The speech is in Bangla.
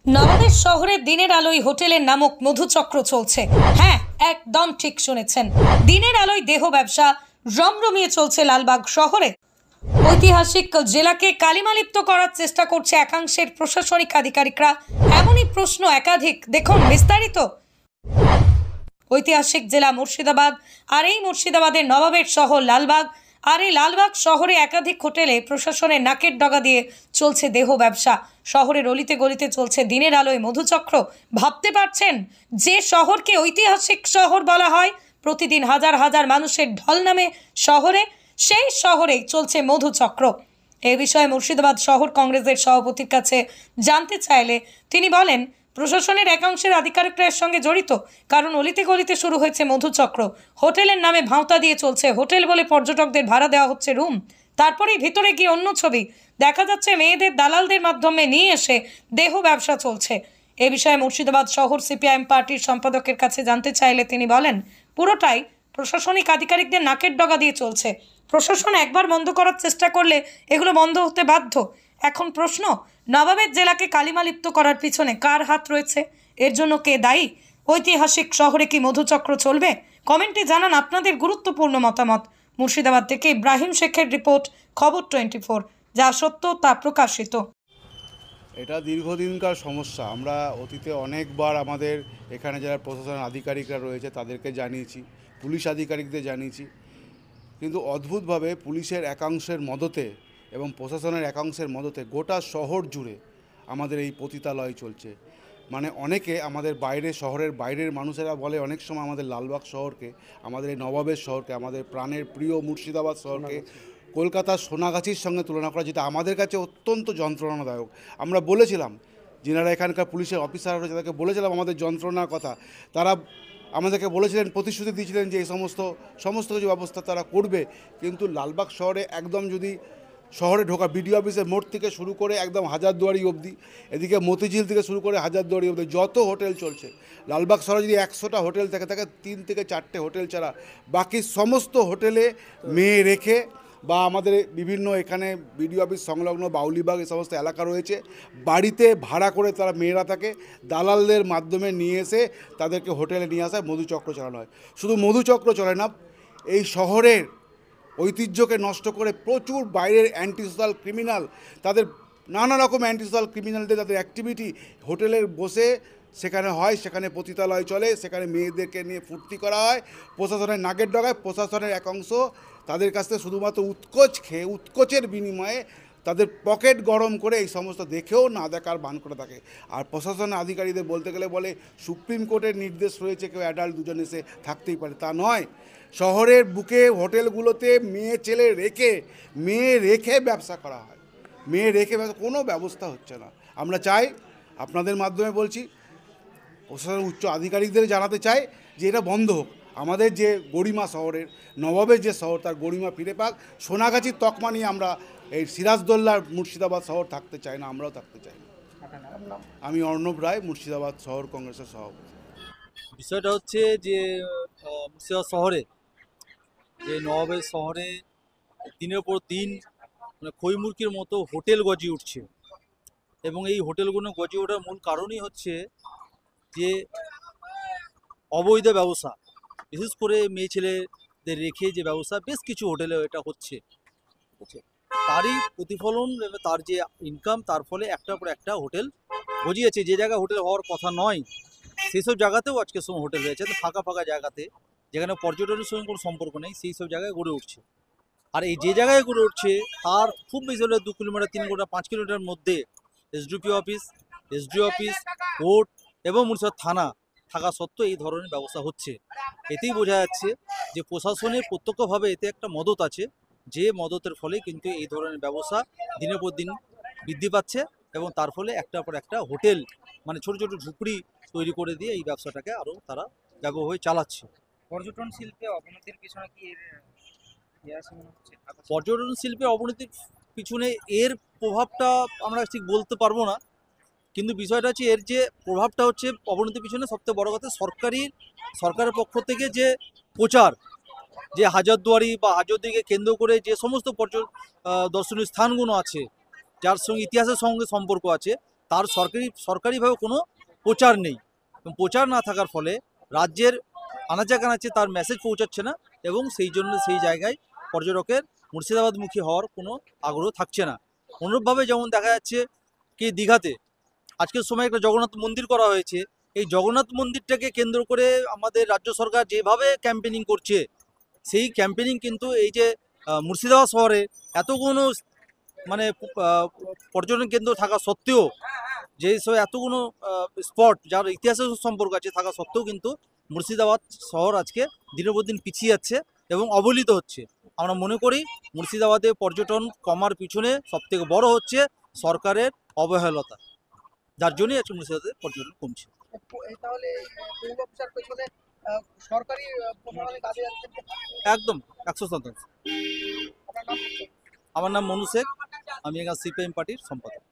নবাবের শহরে দিনের আলোয় হোটেলের নামক মধুচক্র চলছে। হ্যাঁ, একদম ঠিক শুনেছেন, দিনের আলোয় দেহ ব্যবসা রমরমিয়ে চলছে লালবাগ শহরে। ঐতিহাসিক জেলাকে কালিমালিপ্ত করার চেষ্টা করছে একাংশের প্রশাসনিক আধিকারিকরা, এমনই প্রশ্ন একাধিক। দেখুন বিস্তারিত। ঐতিহাসিক জেলা মুর্শিদাবাদ, আর এই মুর্শিদাবাদের নবাবের শহর লালবাগ। আর এই লালবাগ শহরে একাধিক হোটেলে প্রশাসনের নাকের ডগা দিয়ে চলছে দেহ ব্যবসা। শহরের অলিতে গলিতে চলছে দিনের আলোয় মধুচক্র। ভাবতে পারছেন, যে শহরকে ঐতিহাসিক শহর বলা হয়, প্রতিদিন হাজার হাজার মানুষের ঢল নামে শহরে, সেই শহরেই চলছে মধুচক্র। এ বিষয়ে মুর্শিদাবাদ শহর কংগ্রেসের সভাপতির কাছে জানতে চাইলে তিনি বলেন, প্রশাসনের একাংশের আধিকারিকরা এর সঙ্গে জড়িত, কারণ অলিতে গলিতে শুরু হয়েছে মধুচক্র। হোটেলের নামে ভাঁওতা দিয়ে চলছে, হোটেল বলে পর্যটকদের ভাড়া দেওয়া হচ্ছে রুম, তারপরেই ভিতরে গিয়ে অন্য ছবি দেখা যাচ্ছে, মেয়েদের দালালদের মাধ্যমে নিয়ে এসে দেহ ব্যবসা চলছে। এ বিষয়ে মুর্শিদাবাদ শহর সিপিআইএম পার্টির সম্পাদকের কাছে জানতে চাইলে তিনি বলেন, পুরোটাই প্রশাসনিক আধিকারিকদের নাকের ডগা দিয়ে চলছে। প্রশাসন একবার বন্ধ করার চেষ্টা করলে এগুলো বন্ধ হতে বাধ্য। এখন প্রশ্ন, নবাবের জেলাকে কালিমালিপ্ত করার পিছনে কার হাত রয়েছে? এর জন্য কে দায়ী? ঐতিহাসিক শহরে কি মধুচক্র চলবে? কমেন্টে জানান আপনাদের গুরুত্বপূর্ণ মতামত। মুর্শিদাবাদ থেকে ইব্রাহিম শেখের রিপোর্ট, খবর 24, যা সত্য তা প্রকাশিত। এটা দীর্ঘদিনকার সমস্যা। আমরা অতীতে অনেকবার আমাদের এখানে যারা প্রশাসনের আধিকারিকরা রয়েছে তাদেরকে জানিয়েছি, পুলিশ আধিকারিকদের জানিয়েছি, কিন্তু অদ্ভুতভাবে পুলিশের একাংশের মদতে এবং প্রশাসনের একাংশের মদতে গোটা শহর জুড়ে আমাদের এই পতিতালয় চলছে। মানে অনেকে আমাদের বাইরে, শহরের বাইরের মানুষেরা বলে অনেক সময় আমাদের লালবাগ শহরকে, আমাদের এই নবাবের শহরকে, আমাদের প্রাণের প্রিয় মুর্শিদাবাদ শহরকে কলকাতার সোনাগাছির সঙ্গে তুলনা করা, যেটা আমাদের কাছে অত্যন্ত যন্ত্রণাদায়ক। আমরা বলেছিলাম, যিনারা এখানকার পুলিশের অফিসার রয়েছে তাদেরকে বলেছিলাম আমাদের যন্ত্রণার কথা। তারা আমাদেরকে বলেছিলেন, প্রতিশ্রুতি দিয়েছিলেন যে এই সমস্ত কিছু ব্যবস্থা তারা করবে। কিন্তু লালবাগ শহরে একদম যদি শহরে ঢোকা বিডিও অফিসের মোড় থেকে শুরু করে একদম হাজারদুয়ারি অবধি, এদিকে মতিঝিল থেকে শুরু করে হাজারদুয়ারি অবধি যত হোটেল চলছে, লালবাগ শহরে যদি 100টা হোটেল থেকে থাকে 3 থেকে 4টে হোটেল ছাড়া বাকি সমস্ত হোটেলে মেয়ে রেখে, বা আমাদের বিভিন্ন এখানে বিডিও অফিস সংলগ্ন বাউলিবাগ এই সমস্ত এলাকা রয়েছে, বাড়িতে ভাড়া করে তারা মেয়েরা থাকে, দালালদের মাধ্যমে নিয়ে এসে তাদেরকে হোটেলে নিয়ে আসা, মধুচক্র চালানো হয়। শুধু মধুচক্র চলে না, এই শহরের ঐতিহ্যকে নষ্ট করে প্রচুর বাইরের অ্যান্টি সোশ্যাল ক্রিমিনাল, তাদের নানা রকম অ্যান্টি সোশ্যাল ক্রিমিনালদের তাদের অ্যাক্টিভিটি হোটেলের বসে সেখানে হয়, সেখানে পতিতালয় চলে, সেখানে মেয়েদেরকে নিয়ে ফুর্তি করা হয়। প্রশাসনের নাকের ডগায় প্রশাসনের এক অংশ তাদের কাছ থেকে শুধুমাত্র উৎকোচ খেয়ে, উৎকোচের বিনিময়ে তাদের পকেট গরম করে এই সমস্ত দেখেও না দেখার ভান করে থাকে। আর প্রশাসনের আধিকারিকদের বলতে গেলে বলে সুপ্রিম কোর্টের নির্দেশ রয়েছে কেউ অ্যাডাল্ট দুজন এসে থাকতেই পারে, তা নয়। শহরের বুকে হোটেলগুলোতে মেয়ে রেখে ব্যবসা করা হয়, মেয়ে রেখে কোনো ব্যবস্থা হচ্ছে না। আমরা চাই, আপনাদের মাধ্যমে বলছি, প্রশাসনের উচ্চ আধিকারিকদের জানাতে চাই যে এটা বন্ধ হোক। আমাদের যে গরিমা, শহরের নবাবের যে শহর, তার গরিমা ফিরে পাক। সোনাগাছির তকমা নিয়ে আমরা এই সিরাজদৌল্লার মুর্শিদাবাদ শহর থাকতে চাই না, আমরাও থাকতে চাই না। আমি অর্ণব রায়, মুর্শিদাবাদ শহর কংগ্রেসের সভাপতি। বিষয়টা হচ্ছে যে মুর্শিদাবাদ শহরে, যে নবাবের শহরে দিনের পর দিন মানে খইমুরগির মতো হোটেল গজিয়ে উঠছে, এবং এই হোটেলগুলো গজিয়ে ওঠার মূল কারণই হচ্ছে যে অবৈধ ব্যবসা, বিশেষ করে মেয়ে ছেলেদের রেখে যে ব্যবসা বেশ কিছু হোটেলে এটা হচ্ছে, তারই প্রতিফলন, তার যে ইনকাম, তার ফলে একটার পর একটা হোটেল গজিয়েছে। যে জায়গায় হোটেল হওয়ার কথা নয় সেই সব জায়গাতেও আজকে সময় হোটেল রয়েছে, ফাঁকা ফাঁকা জায়গাতে, যেখানে পর্যটনের সঙ্গে কোনো সম্পর্ক নেই, সেই সব জায়গায় গড়ে উঠছে। আর এই যে জায়গায় গড়ে উঠছে তার খুব বেশি হলে 2 কিলোমিটার, 3 কিলোমিটার, 5 কিলোমিটার মধ্যে SDP office, SDO office, court এবং মুর্শিদাবাদ থানা থাকা সত্ত্বেও এই ধরনের ব্যবস্থা হচ্ছে। এতেই বোঝা যাচ্ছে যে প্রশাসনের প্রত্যক্ষভাবে এতে একটা মদত আছে, যে মদতের ফলে কিন্তু এই ধরনের ব্যবসা দিনের পর দিন বৃদ্ধি পাচ্ছে, এবং তার ফলে একটার পর একটা হোটেল, মানে ছোট ছোট ঝুপড়ি তৈরি করে দিয়ে এই ব্যবসাটাকে আরও তারা ব্যাপকভাবে চালাচ্ছে। পর্যটন শিল্পে অবনতির পিছনে কি পর্যটন শিল্পের অবনতির পিছনে এর প্রভাবটা আমরা ঠিক বলতে পারবো না, কিন্তু বিষয়টা হচ্ছে এর যে প্রভাবটা হচ্ছে অবনতির পিছনে সবথেকে বড় কথা সরকারের পক্ষ থেকে যে প্রচার, যে হাজারদুয়ারি বা হাজারদুয়ারিকে কেন্দ্র করে যে সমস্ত দর্শনীয় স্থানগুলো আছে, যার সঙ্গে ইতিহাসের সঙ্গে সম্পর্ক আছে, তার সরকারিভাবে কোনো প্রচার নেই, এবং প্রচার না থাকার ফলে রাজ্যের আনাচে কানাচে তার মেসেজ পৌঁছাচ্ছে না, এবং সেই জন্য সেই জায়গায় পর্যটকের মুর্শিদাবাদমুখী হওয়ার কোনো আগ্রহ থাকছে না। অনুরূপভাবে যেমন দেখা যাচ্ছে কি দীঘাতে আজকের সময় একটা জগন্নাথ মন্দির করা হয়েছে, এই জগন্নাথ মন্দিরটাকে কেন্দ্র করে আমাদের রাজ্য সরকার যেভাবে ক্যাম্পেনিং করছে, সেই ক্যাম্পেনিং কিন্তু এই যে মুর্শিদাবাদ শহরে এতগুলো মানে পর্যটন কেন্দ্র থাকা সত্ত্বেও, যে সব এতগুলো স্পট যার ইতিহাসের সম্পর্ক আছে থাকা সত্ত্বেও কিন্তু মুর্শিদাবাদ শহর আজকে দিনের পর দিন পিছিয়ে যাচ্ছে এবং অবহেলিত হচ্ছে। আমরা মনে করি মুর্শিদাবাদে পর্যটন কমার পিছনে সবথেকে বড় হচ্ছে সরকারের অবহেলতা, যার জন্যই আজকে মুর্শিদাবাদে পর্যটন কমছে। তাহলে দুর্গাপূজার পেছনে সরকারি প্রশাসনিক কাজে যাচ্ছেন। একদম 100%। আপনার নাম? আমার নাম মনু শেখ, আমি এখানে সিপিএম পার্টির সম্পাদক।